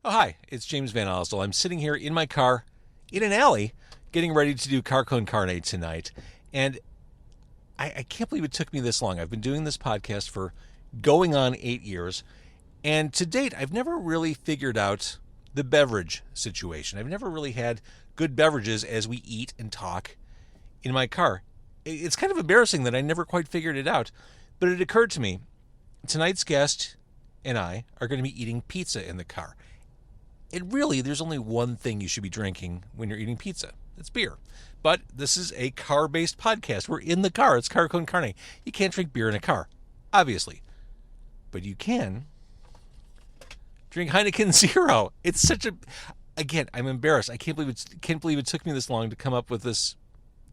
Oh, hi, it's James Van Osdell. I'm sitting here in my car in an alley getting ready to do Car Con Carne tonight. And I can't believe it took me this long. I've been doing this podcast for going on 8 years. And to date, I've never really figured out the beverage situation. I've never really had good beverages as we eat and talk in my car. It's kind of embarrassing that I never quite figured it out. But it occurred to me, tonight's guest and I are going to be eating pizza in the car. And really, there's only one thing you should be drinking when you're eating pizza. It's beer. But this is a car-based podcast. We're in the car. It's Car Con Carne. You can't drink beer in a car, obviously. But you can drink Heineken Zero. It's such a... Again, I'm embarrassed. I can't believe it took me this long to come up with this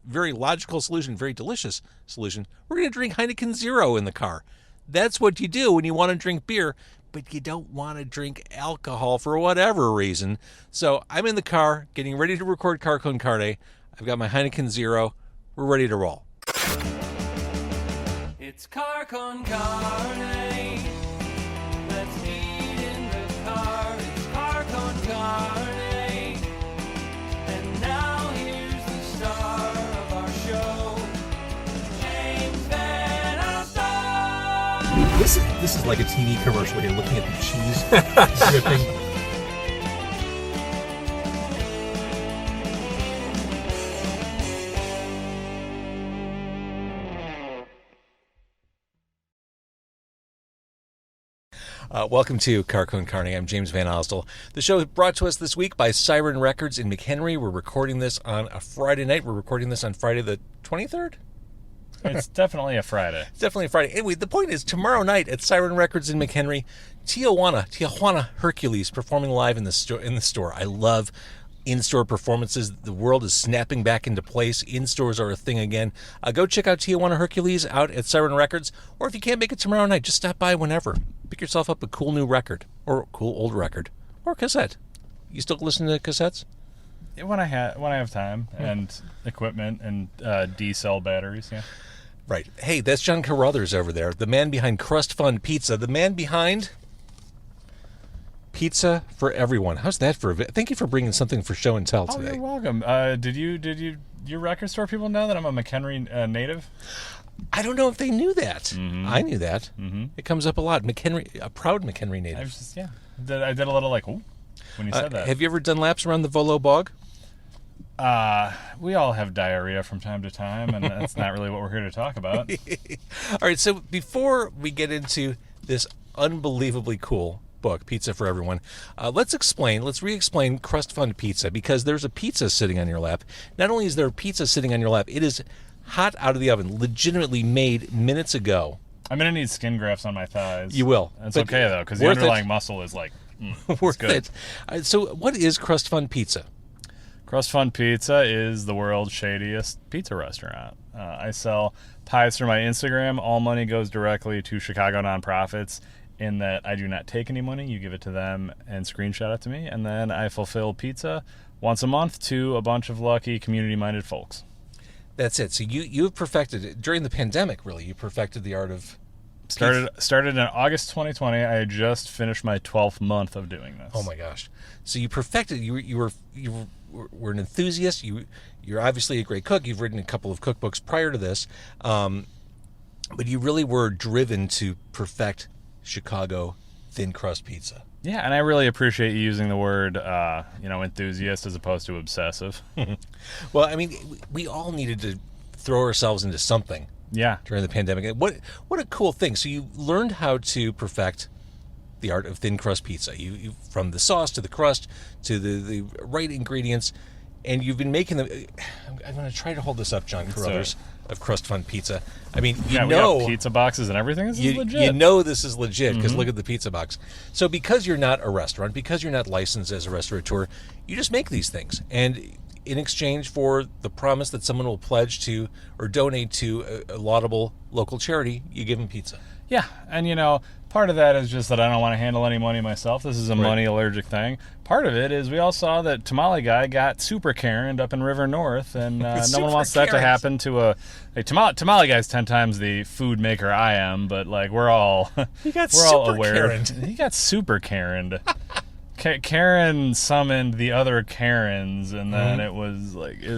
very logical solution, very delicious solution. We're going to drink Heineken Zero in the car. That's what you do when you want to drink beer, but you don't want to drink alcohol for whatever reason. So I'm in the car getting ready to record Car Con Carne. I've got my Heineken Zero. We're ready to roll. It's Car Con Carne. Let's eat in the car. It's Car Con Carne. And now here's the star of our show, James Van Osdell. This is like a TV commercial. You're looking at the cheese dripping. Welcome to Car Con Carne. I'm James Van Osdell. The show is brought to us this week by Siren Records in McHenry. We're recording this on a Friday night. We're recording this on Friday the 23rd? It's definitely a Friday. It's definitely a Friday. Anyway, the point is, tomorrow night at Siren Records in McHenry, Tijuana Hercules performing live in the store. I love in-store performances. The world is snapping back into place. In-stores are a thing again. Go check out Tijuana Hercules out at Siren Records, or if you can't make it tomorrow night, just stop by whenever. Pick yourself up a cool new record, or a cool old record, or cassette. You still listen to cassettes? When I have time and equipment and D-cell batteries, yeah. Right. Hey, that's John Carruthers over there, the man behind Crust Fund Pizza, the man behind Pizza for Everyone. How's that for? Thank you for bringing something for show and tell today. Oh, you're welcome. Did your record store people know that I'm a McHenry native? I don't know if they knew that. Mm-hmm. I knew that. Mm-hmm. It comes up a lot. McHenry, a proud McHenry native. I did a little like, ooh, when you said that. Have you ever done laps around the Volo Bog? We all have diarrhea from time to time, and that's not really what we're here to talk about. All right, so before we get into this unbelievably cool book, Pizza for Everyone, let's re-explain Crust Fund Pizza, because there's a pizza sitting on your lap. Not only is there a pizza sitting on your lap, it is hot out of the oven, legitimately made minutes ago. I'm going to need skin grafts on my thighs. You will. That's okay, though, because the underlying muscle is like, worth it. So what is Crust Fund Pizza? Crust Fund Pizza is the world's shadiest pizza restaurant. I sell pies through my Instagram. All money goes directly to Chicago nonprofits, in that I do not take any money. You give it to them and screenshot it to me, and then I fulfill pizza once a month to a bunch of lucky community-minded folks. That's it. So you've perfected it during the pandemic. Really, you perfected the art of started in August 2020. I had just finished my 12th month of doing this. Oh my gosh! So you perfected. You were an enthusiast. You're obviously a great cook. You've written a couple of cookbooks prior to this, but you really were driven to perfect Chicago thin crust pizza. Yeah, and I really appreciate you using the word, enthusiast as opposed to obsessive. Well, I mean, we all needed to throw ourselves into something. Yeah. During the pandemic. What a cool thing. So you learned how to perfect the art of thin crust pizza. You from the sauce to the crust to the right ingredients, and you've been making them. I'm going to try to hold this up, John Carruthers of Crust Fund Pizza. I mean, we have pizza boxes and everything. This is legit. You know this is legit because look at the pizza box. So because you're not a restaurant, because you're not licensed as a restaurateur, you just make these things. And in exchange for the promise that someone will pledge to or donate to a laudable local charity, you give them pizza. Yeah, and part of that is just that I don't want to handle any money myself. This is a money allergic thing. Part of it is we all saw that Tamale Guy got super Karen'd up in River North, and no one wants that to happen to Tamale Guy's 10 times the food maker I am, but we're all he got we're all aware. Karen'd. He got super Karen'd. Karen summoned the other Karens, and then it was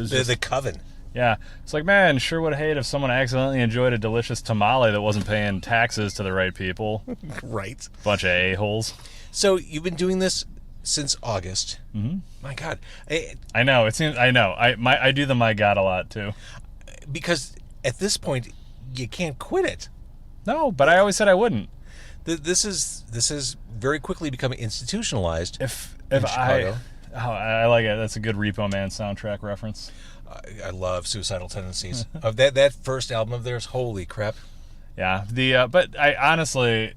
just the coven. Yeah, it's like, man, sure would hate if someone accidentally enjoyed a delicious tamale that wasn't paying taxes to the right people. Right. Bunch of a-holes. So you've been doing this since August. Mm-hmm. My God, I know. It seems. I know. I do the my God a lot too. Because at this point, you can't quit it. No, but I always said I wouldn't. This is very quickly becoming institutionalized. If Chicago. I like it. That's a good Repo Man soundtrack reference. I love Suicidal Tendencies. Of that first album of theirs, holy crap. Yeah. But I honestly,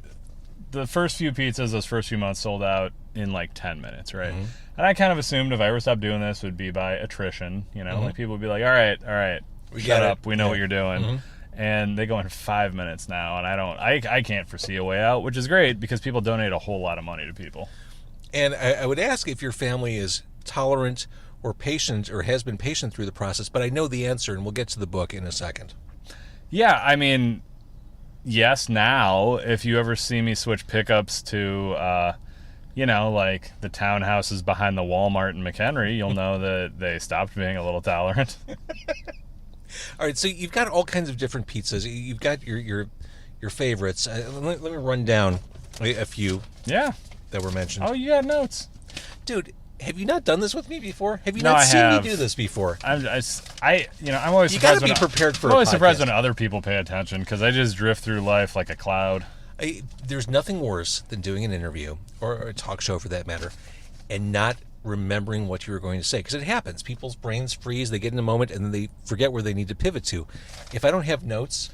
the first few pizzas, those first few months sold out in like 10 minutes, right? Mm-hmm. And I kind of assumed if I ever stopped doing this, it would be by attrition. You know, like people would be like, all right, shut up. We know what you're doing. Mm-hmm. And they go in 5 minutes now, and I can't foresee a way out, which is great because people donate a whole lot of money to people. And I would ask if your family is tolerant or patient or has been patient through the process, but I know the answer, and we'll get to the book in a second. Yeah, I mean, yes, now, if you ever see me switch pickups to, like the townhouses behind the Walmart in McHenry, you'll know that they stopped being a little tolerant. All right, so you've got all kinds of different pizzas. You've got your favorites. Let me run down a few. Yeah. That were mentioned. Oh, you got notes, dude. Have you not done this with me before? Have you no, not I seen have. me do this before? I'm always surprised. You got to be prepared for. I'm always surprised when other people pay attention because I just drift through life like a cloud. There's nothing worse than doing an interview or a talk show, for that matter, and not remembering what you were going to say, because it happens. People's brains freeze, they get in a moment, and then they forget where they need to pivot to. If I don't have notes...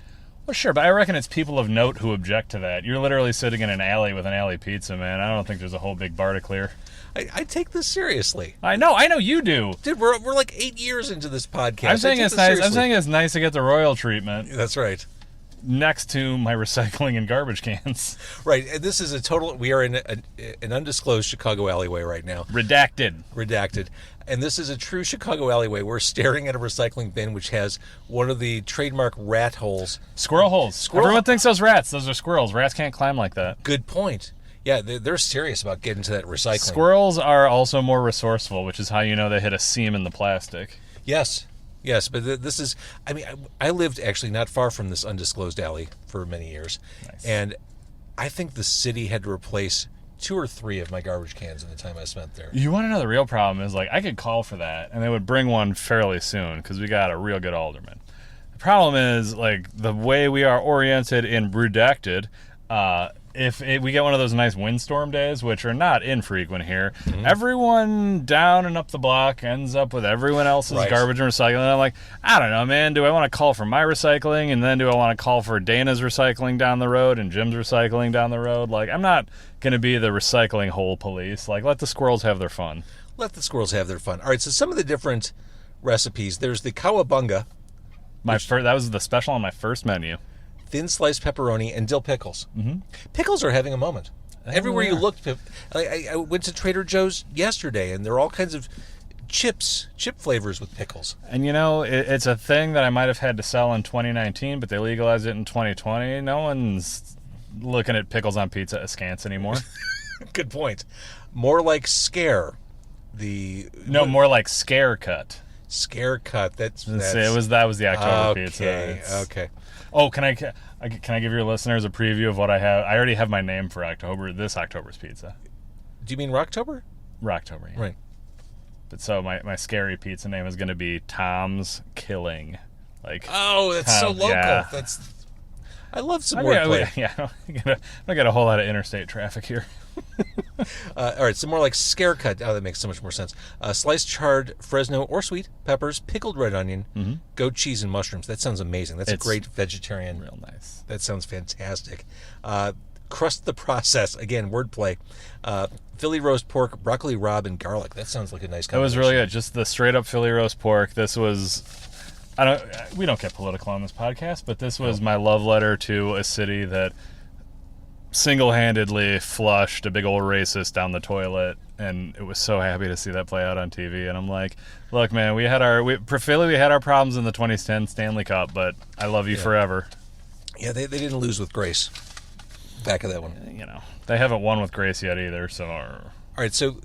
Well, sure, but I reckon it's people of note who object to that. You're literally sitting in an alley with an alley pizza, man. I don't think there's a whole big bar to clear. I take this seriously. I know you do. Dude, we're like 8 years into this podcast. I'm saying it's nice. Seriously. I'm saying it's nice to get the royal treatment. That's right. Next to my recycling and garbage cans. Right, and this is a total... We are in an undisclosed Chicago alleyway right now. Redacted. And this is a true Chicago alleyway. We're staring at a recycling bin which has one of the trademark rat holes. Squirrel holes. Everyone thinks those rats. Those are squirrels. Rats can't climb like that. Good point. Yeah, they're serious about getting to that recycling. Squirrels are also more resourceful, which is how you know they hit a seam in the plastic. Yes, but this is... I mean, I lived actually not far from this undisclosed alley for many years. Nice. And I think the city had to replace 2 or 3 of my garbage cans in the time I spent there. You want to know the real problem is, like, I could call for that, and they would bring one fairly soon, because we got a real good alderman. The problem is, like, the way we are oriented in redacted, if we get one of those nice windstorm days, which are not infrequent here, everyone down and up the block ends up with everyone else's garbage and recycling. And I'm like, I don't know, man. Do I want to call for my recycling, and then do I want to call for Dana's recycling down the road and Jim's recycling down the road? Like, I'm not going to be the recycling hole police. Like, let the squirrels have their fun. Let the squirrels have their fun. All right, so some of the different recipes. There's the kawabunga. That was the special on my first menu. Thin sliced pepperoni and dill pickles. Mm-hmm. Pickles are having a moment. Everywhere you look, I went to Trader Joe's yesterday, and there are all kinds of chip flavors with pickles. And it's a thing that I might have had to sell in 2019, but they legalized it in 2020. No one's looking at pickles on pizza askance anymore. Good point. More like scare. More like scare cut. Scare cut. That was the October pizza. Okay. Oh, can I give your listeners a preview of what I have? I already have my name for this October's pizza. Do you mean Rocktober? Rocktober, yeah. Right. But so my scary pizza name is going to be Tom's Killing. Like, that's so local. Yeah. I love some wordplay. I don't get a whole lot of interstate traffic here. All right, so more like scare cut. Oh, that makes so much more sense. Sliced charred Fresno or sweet peppers, pickled red onion, goat cheese, and mushrooms. That sounds amazing. It's a great vegetarian. Real nice. That sounds fantastic. Crust the process. Again, wordplay. Philly roast pork, broccoli rabe, and garlic. That sounds like a nice combination. That was really good. Just the straight up Philly roast pork. This was... we don't get political on this podcast, but this was my love letter to a city that single-handedly flushed a big old racist down the toilet, and it was so happy to see that play out on TV. And I'm like, look, man, for Philly, we had our problems in the 2010 Stanley Cup, but I love you forever. Yeah, they didn't lose with grace. Back of that one. They haven't won with grace yet either, so... All right, so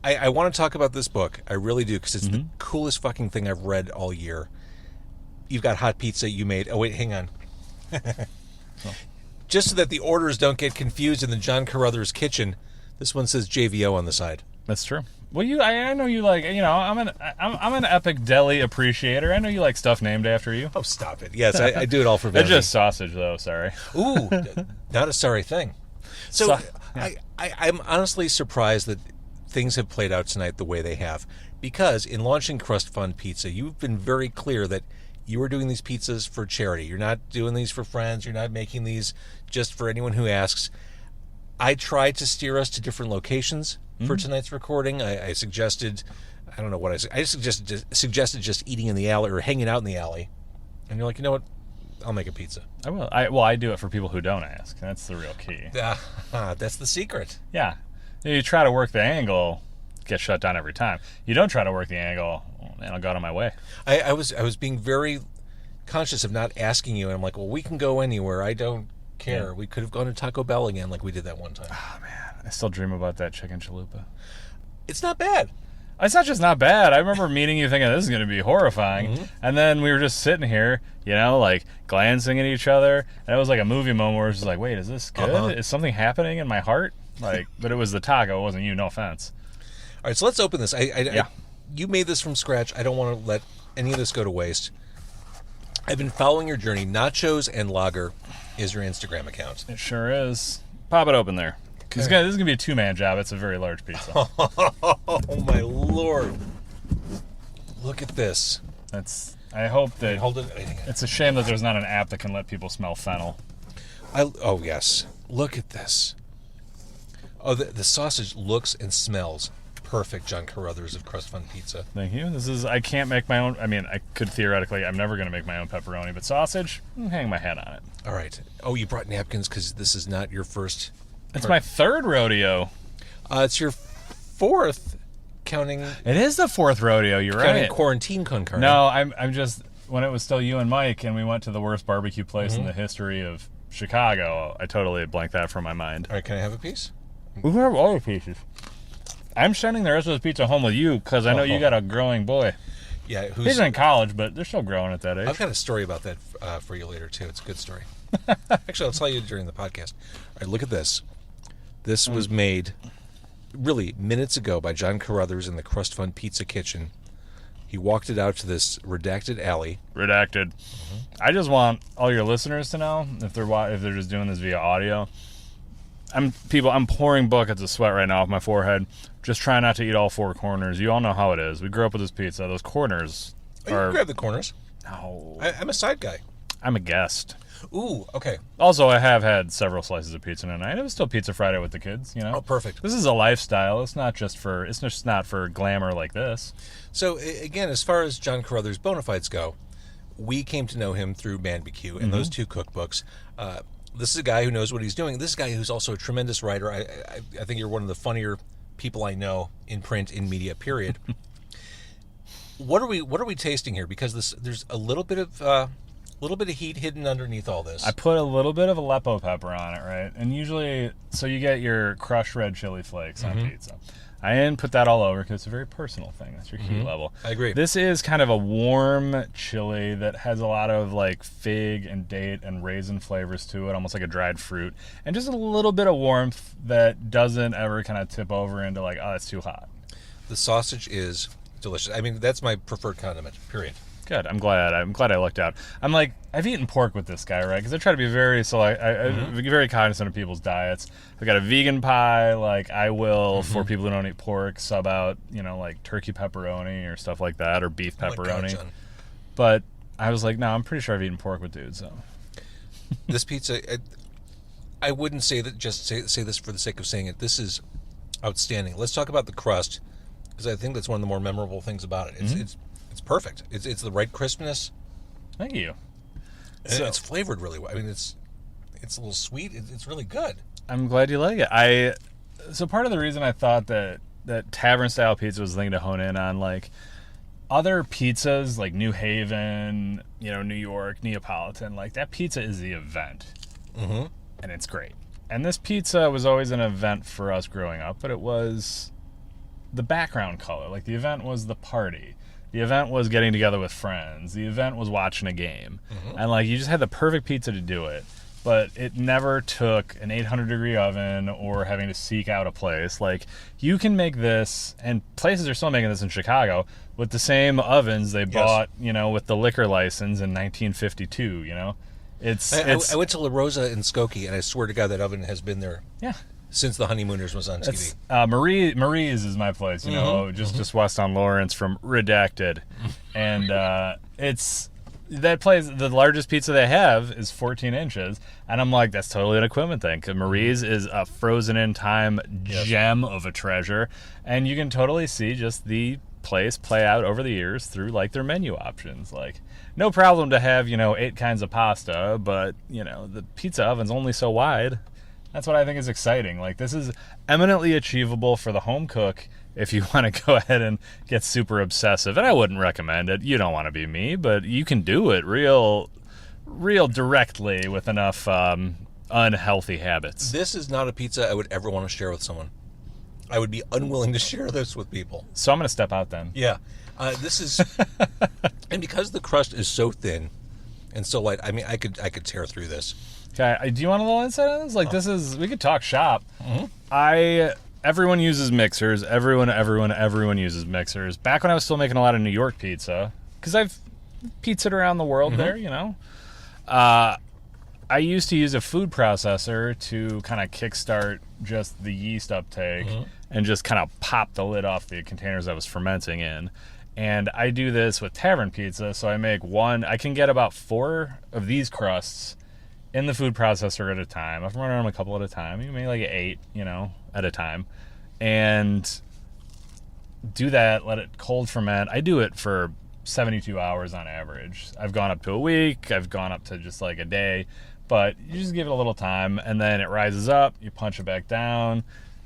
I want to talk about this book. I really do, because it's the coolest fucking thing I've read all year. You've got hot pizza you made. Oh, wait, hang on. Just so that the orders don't get confused in the John Carruthers kitchen, this one says JVO on the side. That's true. Well, I know you like, I'm an epic deli appreciator. I know you like stuff named after you. Oh, stop it. Yes, I do it all for vanity. It's just sausage, though, sorry. Ooh, not a sorry thing. So I'm honestly surprised that things have played out tonight the way they have, because in launching Crust Fund Pizza, you've been very clear that you are doing these pizzas for charity. You're not doing these for friends. You're not making these just for anyone who asks. I tried to steer us to different locations for tonight's recording. I suggested, I don't know what I suggested just eating in the alley or hanging out in the alley. And you're like, you know what? I'll make a pizza. I will. I do it for people who don't ask. That's the real key. That's the secret. Yeah. You try to work the angle, get shut down every time. You don't try to work the angle, and I'll go out of my way. I was being very conscious of not asking you, and I'm like, well, we can go anywhere. I don't care. Yeah. We could have gone to Taco Bell again like we did that one time. Oh, man. I still dream about that chicken chalupa. It's not bad. It's not just not bad. I remember meeting you thinking this is going to be horrifying. And then we were just sitting here, like glancing at each other. And it was like a movie moment where it was just like, wait, is this good? Is something happening in my heart? But it was the taco. It wasn't you. No offense. All right, so let's open this. You made this from scratch. I don't want to let any of this go to waste. I've been following your journey. Nachos and Lager is your Instagram account. It sure is. Pop it open there. Okay. This is going to be a two-man job. It's a very large pizza. Oh, my Lord. Look at this. I hope that... Hold it. It's a shame that there's not an app that can let people smell fennel. Oh, yes. Look at this. Oh, the sausage looks and smells perfect, John Carruthers of Crust Fund Pizza. Thank you. I can't make my own... I mean, I could theoretically... I'm never going to make my own pepperoni, but sausage, hang my hat on it. All right. Oh, you brought napkins because this is not your first... It's my third rodeo. It's your fourth, counting... It is the fourth rodeo, you're counting right. Quarantine Con Carne. No, I'm just... When it was still you and Mike, and we went to the worst barbecue place in the history of Chicago, I totally blanked that from my mind. All right, can I have a piece? We can have all the pieces. I'm sending the rest of this pizza home with you, because I know you got a growing boy. Yeah, he's in college, but they're still growing at that age. I've got a story about that for you later, too. It's a good story. Actually, I'll tell you during the podcast. All right, look at this. This was made, really, minutes ago by John Carruthers in the Crust Fund Pizza kitchen. He walked it out to this redacted alley. Redacted. I just want all your listeners to know, if they're just doing this via audio, I'm pouring buckets of sweat right now off my forehead. Just trying not to eat all four corners. You all know how it is. We grew up with this pizza. Those corners You can grab the corners. No. I'm a side guy. I'm a guest. Ooh, okay. Also, I have had several slices of pizza tonight. It was still Pizza Friday with the kids, Oh, perfect. This is a lifestyle. It's just not for glamour like this. So, again, as far as John Carruthers' bona fides go, we came to know him through BBQ and those two cookbooks. This is a guy who knows what he's doing. This is a guy who's also a tremendous writer. I think you're one of the funnier people I know in print, in media, period. What are we tasting here? Because there's a little bit of heat hidden underneath all this. I put a little bit of Aleppo pepper on it, right? And usually, so you get your crushed red chili flakes on pizza. I didn't put that all over because it's a very personal thing. That's your heat level. I agree. This is kind of a warm chili that has a lot of like fig and date and raisin flavors to it, almost like a dried fruit. And just a little bit of warmth that doesn't ever kind of tip over into like, oh, it's too hot. The sausage is delicious. I mean, that's my preferred condiment, period. Good. I'm glad I lucked out. I'm like, I've eaten pork with this guy, right? Because I try to be very very cognizant of people's diets. I've got a vegan pie. Like, I will, for people who don't eat pork, sub out, like turkey pepperoni or stuff like that, or beef pepperoni. God, but I was like, no, I'm pretty sure I've eaten pork with dudes. So this pizza, I wouldn't say that. Just say this for the sake of saying it. This is outstanding. Let's talk about the crust, because I think that's one of the more memorable things about it. It's perfect. It's the right crispness. Thank you. And it's flavored really well. I mean, it's a little sweet. It's really good. I'm glad you like it. So part of the reason I thought that tavern style pizza was the thing to hone in on, like other pizzas, like New Haven, New York, Neapolitan, like that pizza is the event, and it's great. And this pizza was always an event for us growing up, but it was the background color. Like, the event was the party. The event was getting together with friends. The event was watching a game. And, like, you just had the perfect pizza to do it. But it never took an 800-degree oven or having to seek out a place. Like, you can make this, and places are still making this in Chicago, with the same ovens they bought, you know, with the liquor license in 1952, you know? I went to La Rosa in Skokie, and I swear to God that oven has been there since The Honeymooners was on TV. Marie's is my place, you know, just west on Lawrence from Redacted. And it's... That place, the largest pizza they have is 14 inches. And I'm like, that's totally an equipment thing. Because Marie's is a frozen-in-time gem of a treasure. And you can totally see just the place play out over the years through, like, their menu options. Like, no problem to have, you know, 8 kinds of pasta. But, you know, the pizza oven's only so wide. That's what I think is exciting. Like, this is eminently achievable for the home cook if you want to go ahead and get super obsessive. And I wouldn't recommend it. You don't want to be me, but you can do it real directly with enough unhealthy habits. This is not a pizza I would ever want to share with someone. I would be unwilling to share this with people. So I'm going to step out then. Yeah. This is... and because the crust is so thin and so light, I mean, I could tear through this. Okay, do you want a little insight on this? Like, this is... We could talk shop. Everyone uses mixers. Everyone uses mixers. Back when I was still making a lot of New York pizza, because I've pizzaed around the world there, you know. I used to use a food processor to kind of kickstart just the yeast uptake and just kind of pop the lid off the containers I was fermenting in. And I do this with tavern pizza, so I make I can get about 4 of these crusts in the food processor at a time. I've run them a couple at a time. You can make like 8, you know, at a time. And do that, let it cold ferment. I do it for 72 hours on average. I've gone up to a week. I've gone up to just like a day. But you just give it a little time, and then it rises up. You punch it back down,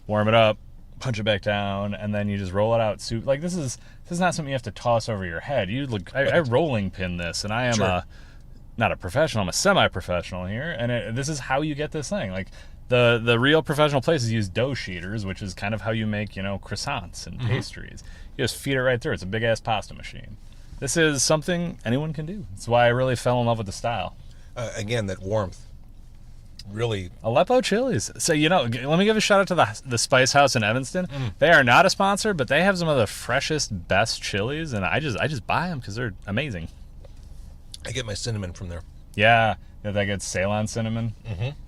warm it up, punch it back down, and then you just roll it out. Like, this is not something you have to toss over your head. I rolling pin this, and I am not a professional, I'm a semi-professional here, and this is how you get this thing. Like, the real professional places use dough sheeters, which is kind of how you make, you know, croissants and pastries. You just feed it right through. It's a big-ass pasta machine. This is something anyone can do. That's why I really fell in love with the style. Again, that warmth. Really. Aleppo Chili's. So, you know, let me give a shout out to the Spice House in Evanston. They are not a sponsor, but they have some of the freshest, best chilies, and I just buy them because they're amazing. I get my cinnamon from there. Yeah, that good Ceylon cinnamon.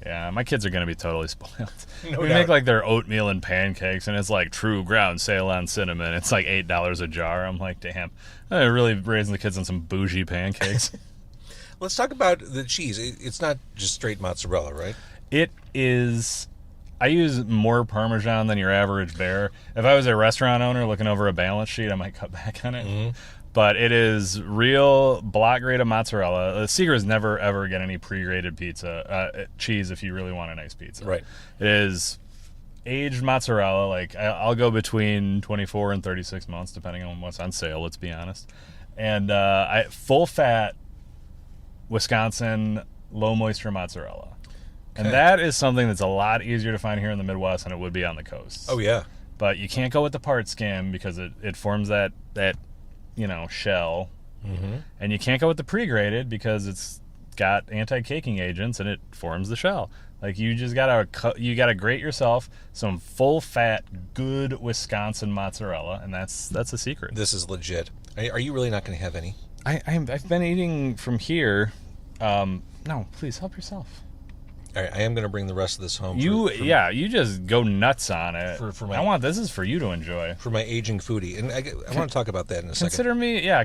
Yeah, my kids are going to be totally spoiled. No we doubt. make like their oatmeal and pancakes, and it's like true ground Ceylon cinnamon. It's like $8 a jar. I'm like, damn, I'm really raising the kids on some bougie pancakes. Let's talk about the cheese. It's not just straight mozzarella, right? It is. I use more Parmesan than your average bear. If I was a restaurant owner looking over a balance sheet, I might cut back on it. But it is real block-graded mozzarella. The secret is never, ever get any pre-graded pizza cheese if you really want a nice pizza. Right. It is aged mozzarella. Like, I'll go between 24 and 36 months, depending on what's on sale, let's be honest. And full-fat Wisconsin low-moisture mozzarella. And that is something that's a lot easier to find here in the Midwest than it would be on the coast. Oh, yeah. But you can't go with the part skim because it forms that you know, shell. And you can't go with the pre-graded because it's got anti-caking agents and it forms the shell. Like, you just gotta grate yourself some full-fat, good Wisconsin mozzarella, and that's the secret. This is legit. Are you really not going to have any? I've been eating from here. No, please help yourself. All right, I am going to bring the rest of this home. You just go nuts on it. This is for you to enjoy. For my aging foodie, and I want to talk about that in a second.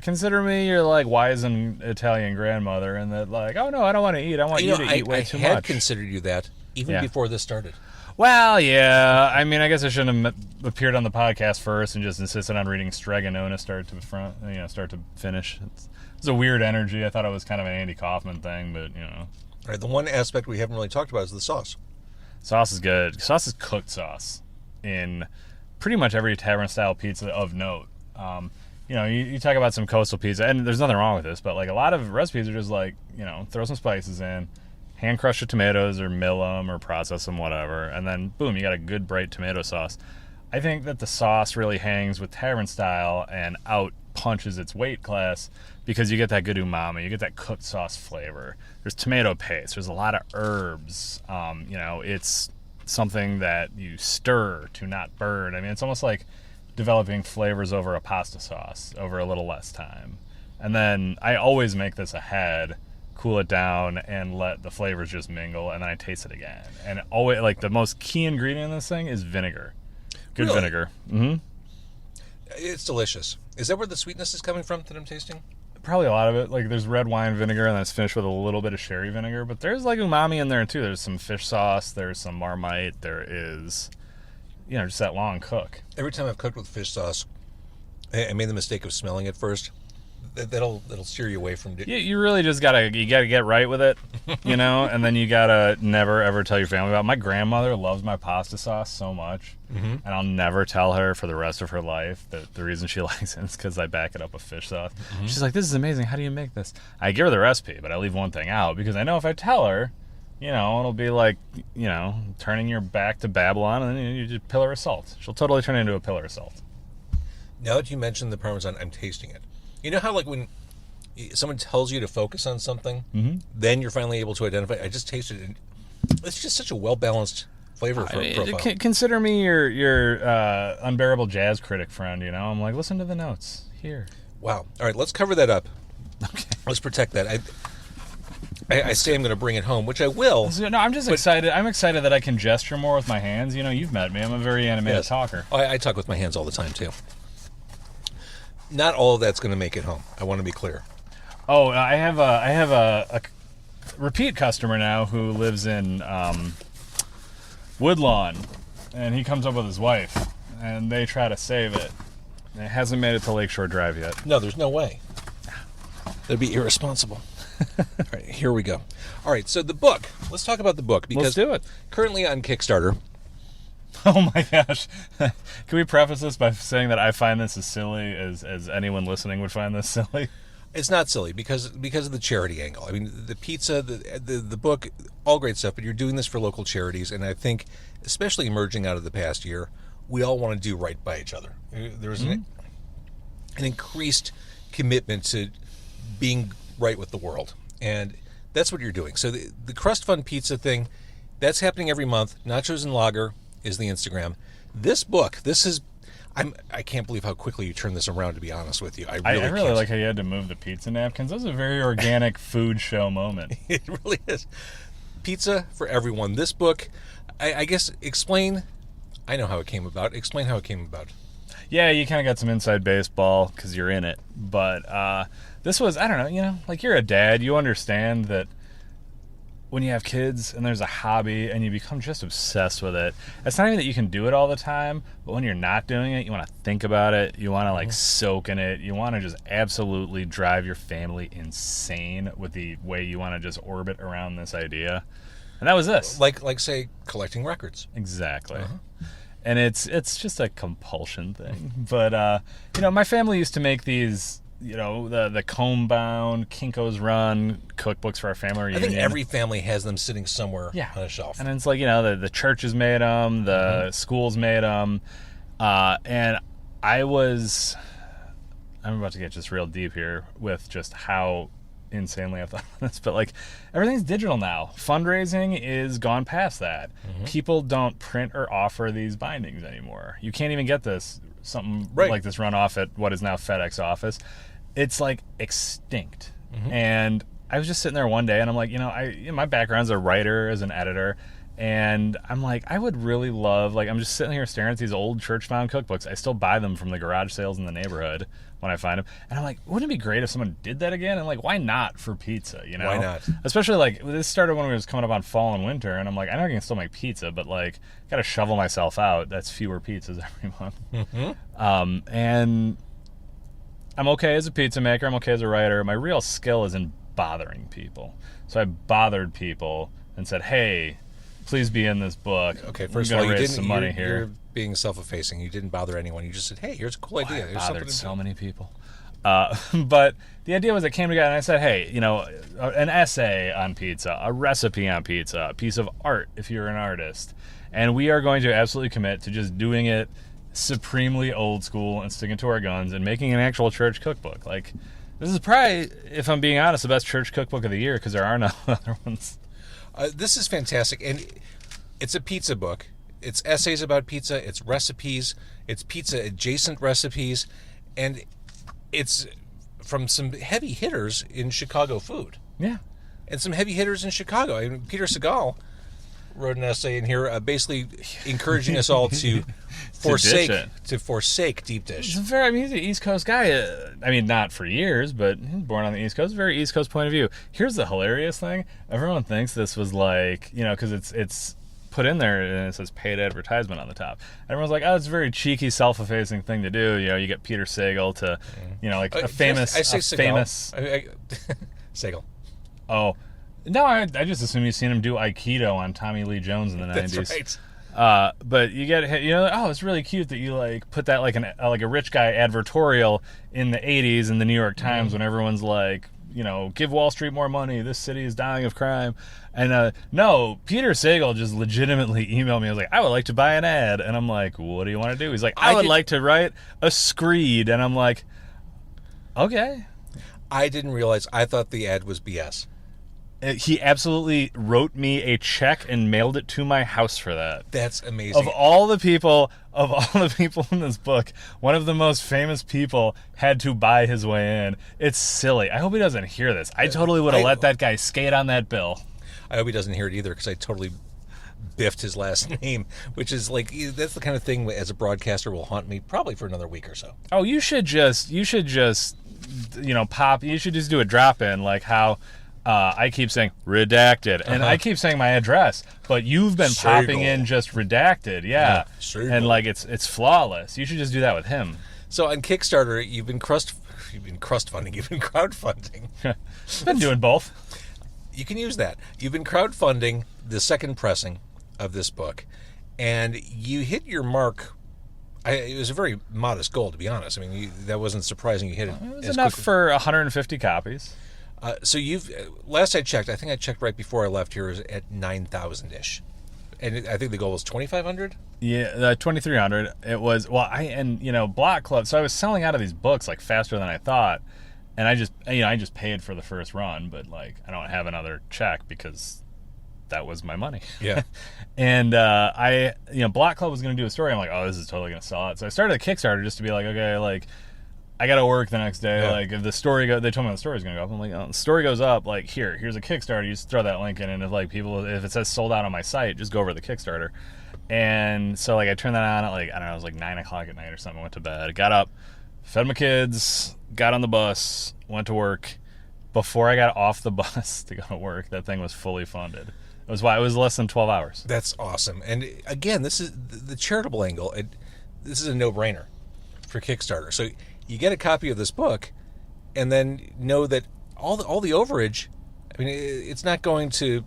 Consider me your like wizened Italian grandmother, and that like, oh no, I don't want to eat. I want you to eat way too much. I had considered you that even before this started. Well, yeah. I mean, I guess I shouldn't have appeared on the podcast first and just insisted on reading Stregonona start to finish. It's a weird energy. I thought it was kind of an Andy Kaufman thing, but you know. All right, the one aspect we haven't really talked about is the sauce. Sauce is good. Sauce is cooked sauce in pretty much every tavern-style pizza of note. You know, you talk about some coastal pizza, and there's nothing wrong with this, but like a lot of recipes are just like, you know, throw some spices in, hand crush the tomatoes or mill them or process them, whatever, and then boom, you got a good bright tomato sauce. I think that the sauce really hangs with tavern style and out punches its weight class because you get that good umami, you get that cooked sauce flavor. There's tomato paste, there's a lot of herbs. It's something that you stir to not burn. I mean, it's almost like developing flavors over a pasta sauce over a little less time. And then I always make this ahead, cool it down, and let the flavors just mingle, and then I taste it again. And always, like, the most key ingredient in this thing is vinegar. Good Really? vinegar. Mm-hmm. It's delicious. Is that where the sweetness is coming from that I'm tasting? Probably a lot of it. Like, there's red wine vinegar, and then it's finished with a little bit of sherry vinegar. But there's, like, umami in there, too. There's some fish sauce. There's some Marmite. There is, just that long cook. Every time I've cooked with fish sauce, I made the mistake of smelling it first. That'll steer you away from it. You really just gotta get right with it, and then you gotta never ever tell your family about it. My grandmother loves my pasta sauce so much, and I'll never tell her for the rest of her life that the reason she likes it is because I back it up with fish sauce. She's like, "This is amazing. How do you make this?" I give her the recipe, but I leave one thing out because I know if I tell her, it'll be like, turning your back to Babylon, and then you just pillar of salt. She'll totally turn into a pillar of salt. Now that you mentioned the Parmesan, I'm tasting it. You know how, like, when someone tells you to focus on something, then you're finally able to identify. I just tasted it. It's just such a well-balanced flavor profile. Consider me your unbearable jazz critic friend, I'm like, listen to the notes here. Wow. All right, let's cover that up. Okay. Let's protect that. I say I'm going to bring it home, which I will. No, I'm just excited. I'm excited that I can gesture more with my hands. You've met me. I'm a very animated talker. I talk with my hands all the time, too. Not all of that's going to make it home. I want to be clear. Oh, I have a repeat customer now who lives in Woodlawn, and he comes up with his wife, and they try to save it. It hasn't made it to Lakeshore Drive yet. No, there's no way. That'd be irresponsible. All right, here we go. All right, so the book. Let's talk about the book because Let's do it. Currently on Kickstarter. Oh my gosh. Can we preface this by saying that I find this as silly as anyone listening would find this silly? It's not silly because of the charity angle. I mean, the pizza, the book, all great stuff, but you're doing this for local charities, and I think, especially emerging out of the past year, we all want to do right by each other. There's an increased commitment to being right with the world, and that's what you're doing. So the Crust Fund Pizza thing, that's happening every month. Nachos and Lager is the Instagram. This book, I can't believe how quickly you turned this around, to be honest with you. I really like how you had to move the pizza napkins. That was a very organic food show moment. It really is. Pizza for everyone. This book, I guess, explain. I know how it came about. Explain how it came about. Yeah, you kind of got some inside baseball because you're in it. But this was, I don't know, like you're a dad. You understand that when you have kids and there's a hobby and you become just obsessed with it, it's not even that you can do it all the time, but when you're not doing it, you want to think about it. You want to soak in it. You want to just absolutely drive your family insane with the way you want to just orbit around this idea. And that was this. Like say, collecting records. Exactly. And it's just a compulsion thing. But, my family used to make these, the comb-bound, Kinko's Run cookbooks for our family reunion. I think every family has them sitting somewhere on a shelf. And it's like, the churches made them, the schools made them. And I'm about to get just real deep here with just how insanely I've thought of this, but everything's digital now. Fundraising is gone past that. People don't print or offer these bindings anymore. You can't even get something like this run off at what is now FedEx office. It's extinct. And I was just sitting there one day and I'm like, my background's a writer, as an editor, and I'm like, I would really love, I'm just sitting here staring at these old church-bound cookbooks. I still buy them from the garage sales in the neighborhood when I find them. And I'm like, wouldn't it be great if someone did that again? And why not for pizza, Why not? Especially this started when we was coming up on fall and winter, and I'm like, I know I can still make pizza, but gotta shovel myself out. That's fewer pizzas every month. And I'm okay as a pizza maker. I'm okay as a writer. My real skill is in bothering people. So I bothered people and said, hey, please be in this book. Okay, first of all, you didn't. Some money here. You're being self-effacing. You didn't bother anyone. You just said, "Hey, here's a cool idea." I bothered so many people. But the idea was it came together, and I said, hey, an essay on pizza, a recipe on pizza, a piece of art if you're an artist. And we are going to absolutely commit to just doing it supremely old school and sticking to our guns and making an actual church cookbook. Like, this is probably, if I'm being honest, the best church cookbook of the year because there are no other ones. This is fantastic. And it's a pizza book. It's essays about pizza. It's recipes. It's pizza-adjacent recipes. And it's from some heavy hitters in Chicago food. Yeah. And some heavy hitters in Chicago. I mean, Peter Segal wrote an essay in here basically encouraging us all to forsake deep dish. He's an East Coast guy. Not for years, but he was born on the East Coast. Very East Coast point of view. Here's the hilarious thing. Everyone thinks this was like, because it's put in there and it says paid advertisement on the top. Everyone's like, oh, it's a very cheeky, self-effacing thing to do. You get Peter Sagal to, a famous... I say Segal. Sagal. Oh. No, I just assume you've seen him do Aikido on Tommy Lee Jones in the 90s. That's right. But you get, it's really cute that you put that like a rich guy advertorial in the 80s in the New York Times when everyone's like, give Wall Street more money. This city is dying of crime. And no, Peter Sagal just legitimately emailed me. I was like, I would like to buy an ad. And I'm like, what do you want to do? He's like, I would like to write a screed. And I'm like, okay. I didn't realize. I thought the ad was BS. He absolutely wrote me a check and mailed it to my house for that. That's amazing. Of all the people in this book, one of the most famous people had to buy his way in. It's silly. I hope he doesn't hear this. I totally would have let that guy skate on that bill. I hope he doesn't hear it either because I totally biffed his last name, which is like, that's the kind of thing as a broadcaster will haunt me probably for another week or so. Oh, you should just you should just do a drop-in like how I keep saying redacted, and I keep saying my address, but you've been popping in just redacted, yeah. And like it's flawless. You should just do that with him. So on Kickstarter, you've been crowdfunding. Been doing both. You can use that. You've been crowdfunding the second pressing of this book, and you hit your mark. It was a very modest goal, to be honest. I mean, that wasn't surprising. You hit it. It was enough for 150 copies. So last I checked, I think I checked right before I left here, is at 9,000-ish. And I think the goal was 2,500? Yeah, 2,300. It was, Block Club. So I was selling out of these books like faster than I thought. And I just paid for the first run, but like I don't have another check because that was my money. Yeah. And Block Club was going to do a story. I'm like, oh, this is totally going to sell it. So I started a Kickstarter just to be like, okay, like I got to work the next day. Yeah. Like if the story they told me the story's going to go up. I'm like, oh, the story goes up. Like here's a Kickstarter. You just throw that link in, and if it says sold out on my site, just go over to the Kickstarter. And so like I turned that on at like, I don't know, it was like 9:00 at night or something. I went to bed, got up, fed my kids, got on the bus, went to work. Before I got off the bus to go to work, that thing was fully funded. It was less than 12 hours. That's awesome. And again, this is the charitable angle. This is a no-brainer for Kickstarter. So you get a copy of this book, and then know that all the overage. I mean, it's not going to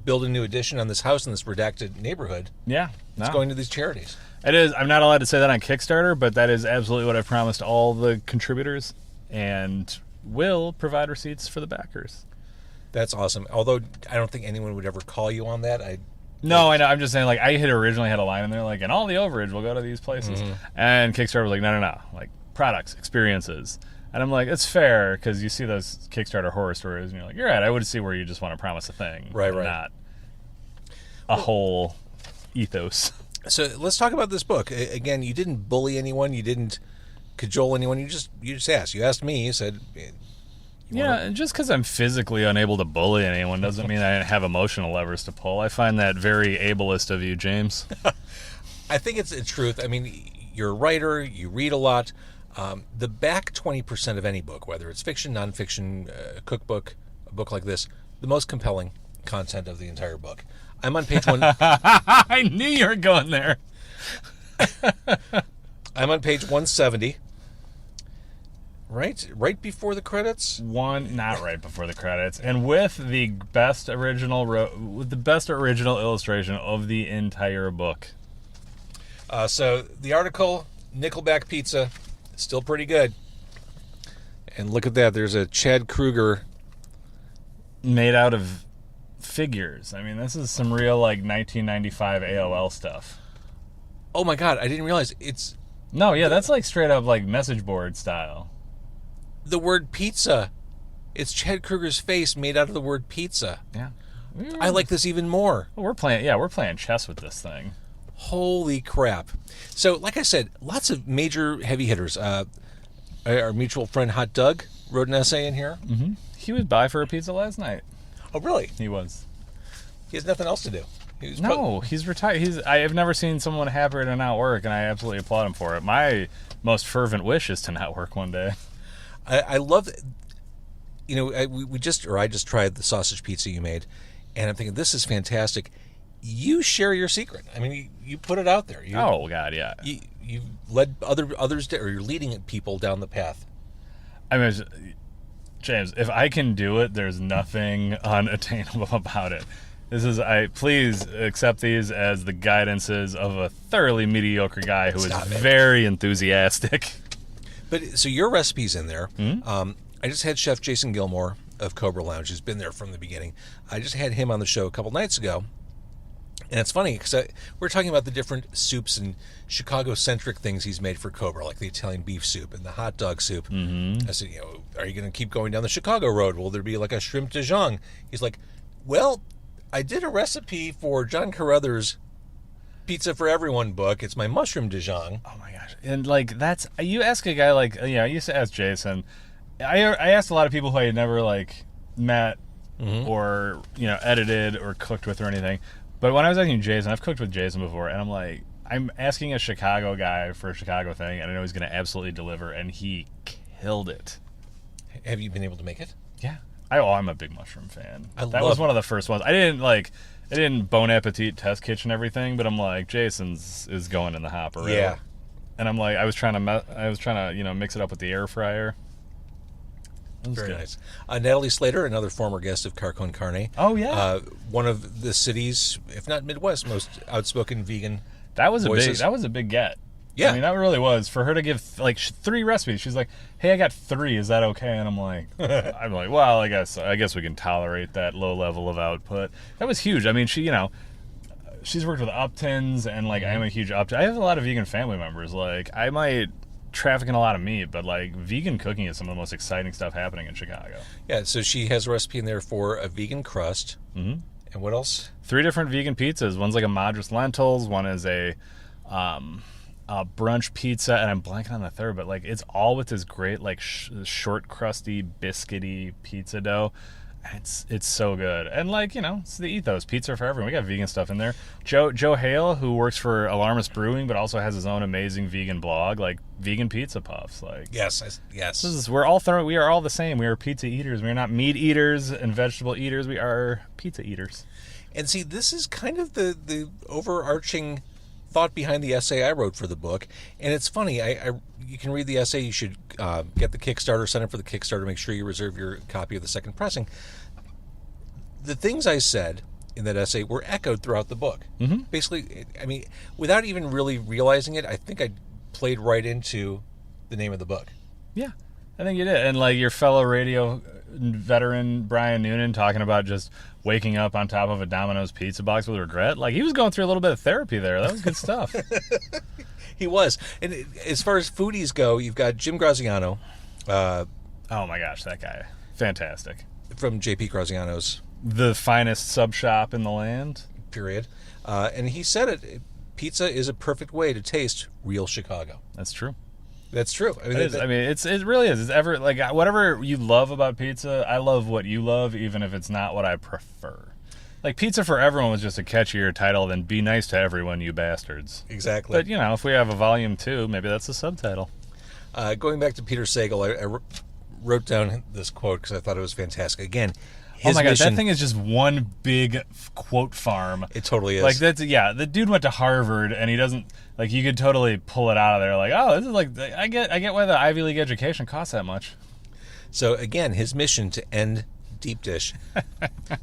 build a new addition on this house in this redacted neighborhood. Yeah, no. It's going to these charities. It is. I'm not allowed to say that on Kickstarter, but that is absolutely what I've promised all the contributors, and will provide receipts for the backers. That's awesome. Although I don't think anyone would ever call you on that. No, I know. I'm just saying, like, I had originally had a line in there, like, and all the overage will go to these places. Mm-hmm. And Kickstarter was like, no. Like, products, experiences. And I'm like, it's fair, because you see those Kickstarter horror stories, and you're like, you're right, I would see where you just want to promise a thing. Right. Not a whole ethos. So let's talk about this book. Again, you didn't bully anyone. You didn't cajole anyone. You just asked. You asked me. You said... Yeah, just because I'm physically unable to bully anyone doesn't mean I didn't have emotional levers to pull. I find that very ableist of you, James. I think it's the truth. I mean, you're a writer, you read a lot. The back 20% of any book, whether it's fiction, nonfiction, cookbook, a book like this, the most compelling content of the entire book. I'm on page 1. I knew you were going there. I'm on page 170. Right before the credits? Not right before the credits, and with the best original illustration of the entire book. So the article, Nickelback Pizza, still pretty good. And look at that. There's a Chad Kruger. Made out of figures. I mean, this is some real, like, 1995 AOL stuff. Oh, my God. I didn't realize it's... No, yeah, that's, like, straight up, like, message board style. The word pizza. It's Chad Kruger's face made out of the word pizza. Yeah. I like this even more. Well, we're playing chess with this thing. Holy crap. So, like I said, lots of major heavy hitters. Our mutual friend Hot Doug wrote an essay in here. Mm-hmm. He was by for a pizza last night. Oh, really? He was. He has nothing else to do. He's retired. I have never seen someone happier to not work, and I absolutely applaud him for it. My most fervent wish is to not work one day. I love, you know, I just tried the sausage pizza you made, and I'm thinking, this is fantastic. You share your secret. I mean, you put it out there. Oh, God, yeah. You've led others, or you're leading people down the path. I mean, James, if I can do it, there's nothing unattainable about it. Please accept these as the guidances of a thoroughly mediocre guy who is very enthusiastic. But so your recipe's in there. Mm-hmm. I just had Chef Jason Gilmore of Cobra Lounge, who's been there from the beginning. I just had him on the show a couple nights ago. And it's funny because we're talking about the different soups and Chicago-centric things he's made for Cobra, like the Italian beef soup and the hot dog soup. Mm-hmm. I said, are you going to keep going down the Chicago road? Will there be like a shrimp Dijon? He's like, well, I did a recipe for John Carruthers' Pizza for Everyone book. It's my mushroom Dijon. Oh my gosh! And like you ask a guy like I used to ask Jason. I asked a lot of people who I had never like met or edited or cooked with or anything. But when I was asking Jason, I've cooked with Jason before, and I'm like, I'm asking a Chicago guy for a Chicago thing, and I know he's going to absolutely deliver, and he killed it. Have you been able to make it? Yeah. I'm a big mushroom fan. That was one of the first ones. I didn't Bon Appetit test kitchen everything, but I'm like, Jason's is going in the hopper. Right? Yeah. And I'm like, I was trying to mix it up with the air fryer. Very nice. Natalie Slater, another former guest of Car Con Carne. Oh yeah. One of the city's, if not Midwest, most outspoken vegan. That was voices. a big get. Yeah. I mean, that really was for her to give like 3 recipes. She's like, "Hey, I got 3. Is that okay?" And I'm like, well, I guess we can tolerate that low level of output. That was huge. I mean, she's worked with Uptons, and like I'm a huge Upton. I have a lot of vegan family members. Like I might traffic in a lot of meat, but like vegan cooking is some of the most exciting stuff happening in Chicago. Yeah. So she has a recipe in there for a vegan crust. Mm-hmm. And what else? 3 different vegan pizzas. One's like a Madras lentils. One is a brunch pizza, and I'm blanking on the third, but like it's all with this great like short crusty biscuity pizza dough. It's so good, and like it's the ethos, pizza for everyone. We got vegan stuff in there. Joe Hale, who works for Alarmist Brewing but also has his own amazing vegan blog, like Vegan Pizza Puffs. Like yes. We are all the same. We are pizza eaters. We are not meat eaters and vegetable eaters. We are pizza eaters. And see, this is kind of the overarching thought behind the essay I wrote for the book. And it's funny, you can read the essay. You should get the Kickstarter, sign up for the Kickstarter, make sure you reserve your copy of the second pressing. The things I said in that essay were echoed throughout the book. Mm-hmm. Basically, I mean, without even really realizing it, I think I played right into the name of the book. Yeah, I think you did. And like your fellow radio veteran Brian Noonan talking about just waking up on top of a Domino's pizza box with regret. Like he was going through a little bit of therapy there. That was good stuff. He was. And as far as foodies go, you've got Jim Graziano. Oh my gosh, that guy. Fantastic. From JP Graziano's. The finest sub shop in the land. Period. And he said it. Pizza is a perfect way to taste real Chicago. That's true. That's true. I mean, it really is. It's ever like whatever you love about pizza, I love what you love, even if it's not what I prefer. Like Pizza for Everyone was just a catchier title than Be Nice to Everyone, You Bastards. Exactly. But if we have a volume 2, maybe that's the subtitle. Going back to Peter Sagal, I wrote down this quote because I thought it was fantastic. Again, oh my gosh, that thing is just one big quote farm. It totally is. Like the dude went to Harvard, and he doesn't like. You could totally pull it out of there. Like, oh, this is like I get why the Ivy League education costs that much. So again, his mission to end deep dish.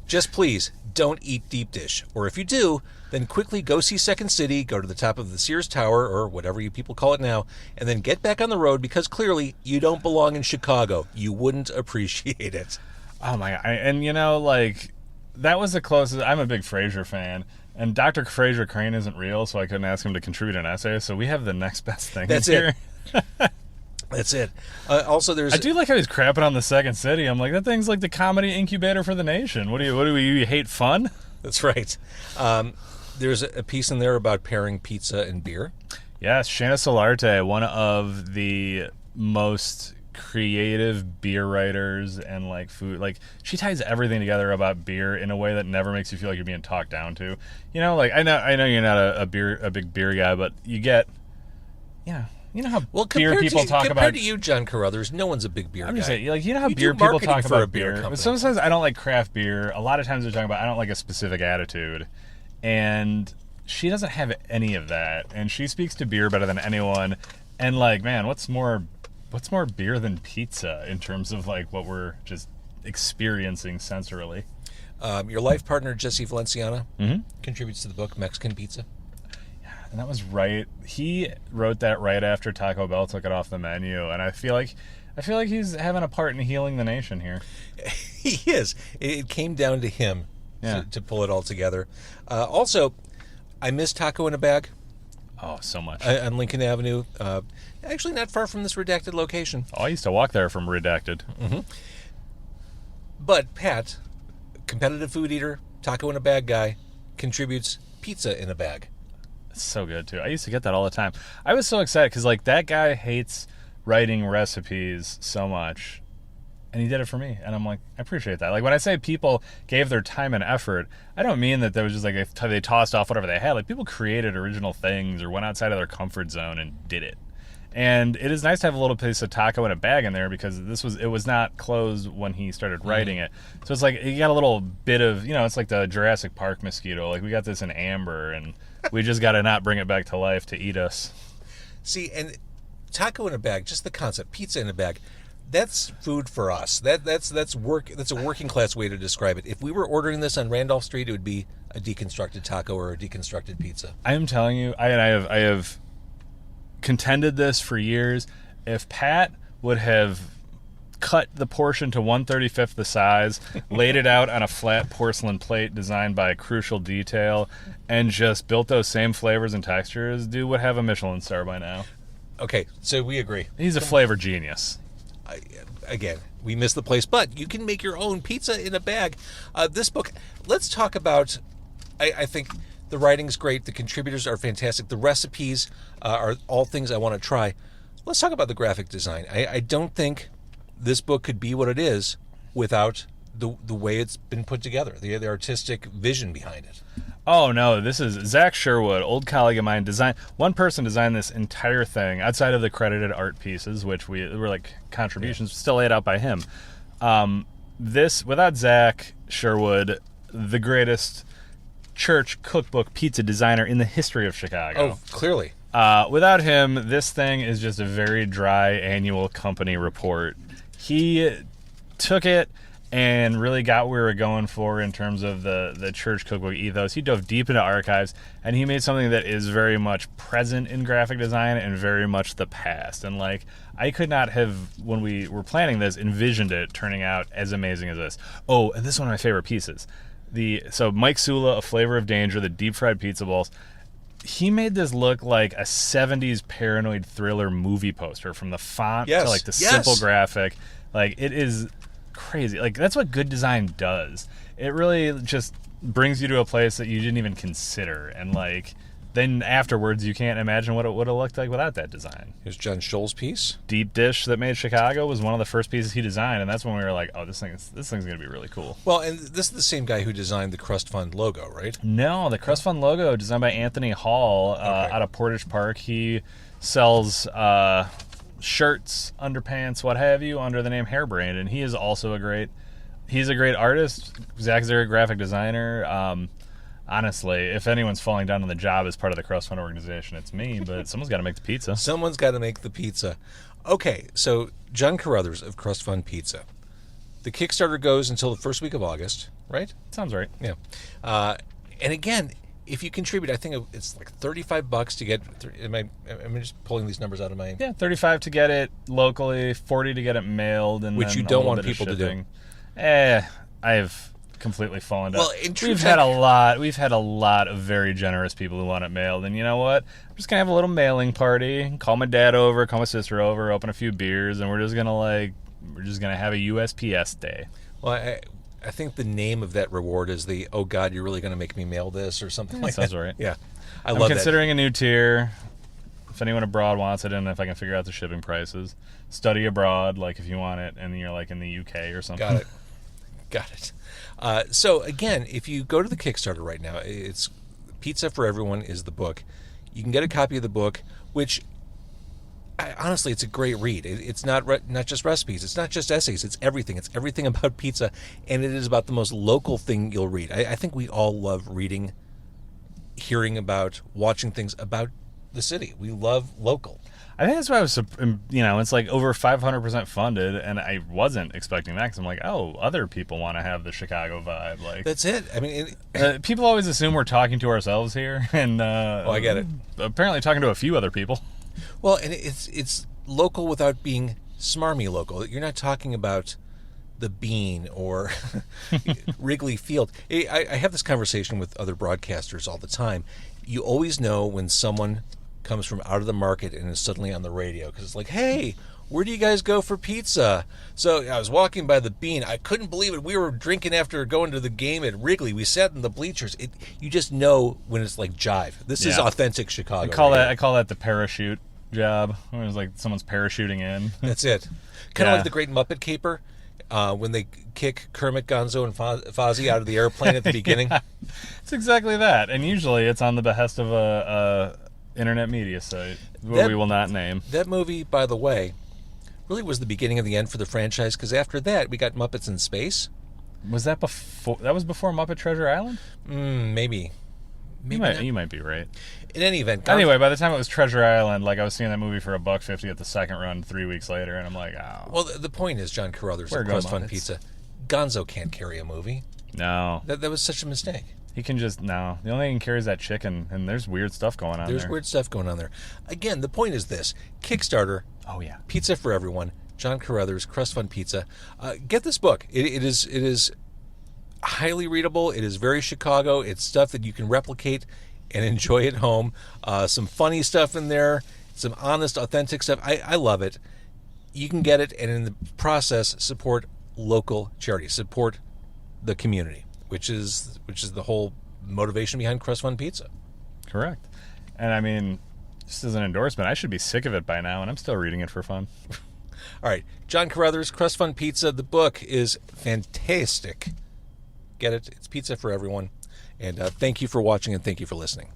Just please, don't eat deep dish. Or if you do, then quickly go see Second City, go to the top of the Sears Tower, or whatever you people call it now, and then get back on the road because clearly you don't belong in Chicago. You wouldn't appreciate it. Oh my God. And you know, like, that was the closest. I'm a big Frasier fan. And Dr. Frasier Crane isn't real, so I couldn't ask him to contribute an essay. So we have the next best thing. That's here. it. That's it. Also, there's. I do like how he's crapping on the Second City. I'm like, that thing's like the comedy incubator for the nation. What do you hate fun? That's right. There's a piece in there about pairing pizza and beer. Yes, Shana Solarte, one of the most creative beer writers and like food, like she ties everything together about beer in a way that never makes you feel like you're being talked down to. You know, like I know you're not a big beer guy, but you get, you know how beer people talk about. Compared to you, John Carruthers, no one's a big beer guy. I'm just saying, like, you know how You beer do people marketing talk for a about beer beer. company. But sometimes I don't like craft beer. A lot of times they're talking about I don't like a specific attitude, and she doesn't have any of that. And she speaks to beer better than anyone. And like, man, what's more beer than pizza in terms of like what we're just experiencing sensorily? Your life partner, Jesse Valenciana, Mm-hmm. contributes to the book Mexican Pizza. And that was right. He wrote that right after Taco Bell took it off the menu, and I feel like he's having a part in healing the nation here. He is. It came down to him Yeah. to pull it all together. Also, I miss Taco in a Bag Oh, so much. on Lincoln Avenue. Actually, not far from this redacted location. I used to walk there from Redacted. But Pat, competitive food eater, Taco in a Bag guy, contributes pizza in a bag. It's so good too. I used to get that all the time. I was so excited because like that guy hates writing recipes so much, and he did it for me, and I'm like, I appreciate that. Like when I say people gave their time and effort, I don't mean that there was just like they tossed off whatever they had. Like people created original things or went outside of their comfort zone and did it. And it is nice to have a little piece of taco in a bag in there because it was not closed when he started writing it. So it's like you got a little bit of, it's like the Jurassic Park mosquito. Like we got this in amber, and we just got to not bring it back to life to eat us. See, and taco in a bag, just the concept, pizza in a bag, that's food for us. That's a working class way to describe it. If we were ordering this on Randolph Street, it would be a deconstructed taco or a deconstructed pizza. I am telling you, I have contended this for years. If Pat would have cut the portion to 1/35 the size, laid it out on a flat porcelain plate designed by Crucial Detail, and just built those same flavors and textures, dude would have a Michelin star by now. Okay, so we agree. He's a flavor genius. Again, we miss the place, but you can make your own pizza in a bag. This book, let's talk about, I think the writing's great, the contributors are fantastic, the recipes are all things I want to try. Let's talk about the graphic design. I don't think this book could be what it is without the way it's been put together, the artistic vision behind it. Oh no, this is Zach Sherwood, old colleague of mine. One person designed this entire thing outside of the credited art pieces, which were like contributions, still laid out by him. This, without Zach Sherwood, the greatest church cookbook pizza designer in the history of Chicago. Oh, clearly. Without him, this thing is just a very dry annual company report. He took it and really got what we were going for in terms of the church cookbook ethos. He dove deep into archives, and he made something that is very much present in graphic design and very much the past. And like, I could not have, when we were planning this, envisioned it turning out as amazing as this. Oh, and this is one of my favorite pieces. So Mike Sula, A Flavor of Danger, the deep fried pizza balls. He made this look like a 70s paranoid thriller movie poster, from the font to like the simple graphic. Like, it is crazy. Like, that's what good design does. It really just brings you to a place that you didn't even consider, and like then afterwards you can't imagine what it would have looked like without that design. Here's John Scholl's piece. Deep Dish That Made Chicago was one of the first pieces he designed, and that's when we were like, oh, this thing's gonna be really cool. Well, and this is the same guy who designed the Crust Fund logo, right? No, the Crust Fund logo designed by Anthony Hall out of Portage Park. He sells shirts, underpants, what have you, under the name Hairbrand, and he is also a great artist. Zach's a great graphic designer. Honestly, if anyone's falling down on the job as part of the Crust Fund organization, it's me, but someone's got to make the pizza. Someone's got to make the pizza. Okay, so John Carruthers of Crust Fund Pizza. The Kickstarter goes until the first week of August, right? Sounds right. Yeah. And again, if you contribute, I think it's like $35 to get. Am I just pulling these numbers out of my? Yeah, 35 to get it locally, 40 to get it mailed, and Which then you a don't little want bit of people to do. shipping. I've completely fallen down. Well, in true We've had a lot of very generous people who want it mailed, and you know what? I'm just gonna have a little mailing party. Call my dad over, call my sister over, open a few beers, and we're just gonna have a USPS day. Well, I think the name of that reward is the "Oh God, you're really going to make me mail this" or something like that. Sounds right. Yeah, I'm love considering a new tier. If anyone abroad wants it, and if I can figure out the shipping prices, study abroad, like if you want it, and you're like in the UK or something. Got it. So again, if you go to the Kickstarter right now, it's Pizza for Everyone is the book. You can get a copy of the book, which honestly, it's a great read. It's not just recipes. It's not just essays. It's everything. It's everything about pizza, and it is about the most local thing you'll read. I think we all love reading, hearing about, watching things about the city. We love local. I think that's why I was, it's like over 500% funded, and I wasn't expecting that because I'm like, oh, other people want to have the Chicago vibe. Like That's it. I mean, people always assume we're talking to ourselves here, and I get it. Apparently, talking to a few other people. Well, and it's local without being smarmy local. You're not talking about the Bean or Wrigley Field. I have this conversation with other broadcasters all the time. You always know when someone comes from out of the market and is suddenly on the radio because it's like, hey, where do you guys go for pizza? So I was walking by the Bean. I couldn't believe it. We were drinking after going to the game at Wrigley. We sat in the bleachers. You just know when it's like jive. This is authentic Chicago. I call that the parachute job. It was like someone's parachuting in. That's it. Kind of like the Great Muppet Caper when they kick Kermit, Gonzo, and Fozzie out of the airplane at the beginning. It's exactly that. And usually it's on the behest of a internet media site we will not name. That movie, by the way, really was the beginning of the end for the franchise because after that we got Muppets in Space. Was that before? That was before Muppet Treasure Island? Maybe You might be right. In any event, anyway, by the time it was Treasure Island, like I was seeing that movie for $1.50 at the second run 3 weeks later, and I'm like, oh. Well, the point is, John Carruthers at Crust Fund Pizza, Gonzo can't carry a movie. No, that was such a mistake. He can just no. The only thing he can carry is that chicken, and there's weird stuff going on. There's weird stuff going on there. Again, the point is this: Kickstarter. Oh yeah, Pizza for Everyone. John Carruthers, Crust Fund Pizza. Get this book. It is highly readable. It is very Chicago. It's stuff that you can replicate and enjoy at home. Some funny stuff in there. Some honest, authentic stuff. I love it. You can get it, and in the process, support local charities. Support the community. Which is the whole motivation behind Crust Fund Pizza. Correct. And I mean, just as an endorsement, I should be sick of it by now, and I'm still reading it for fun. All right. John Carruthers, Crust Fund Pizza. The book is fantastic. Get it. It's Pizza for Everyone. And thank you for watching and thank you for listening.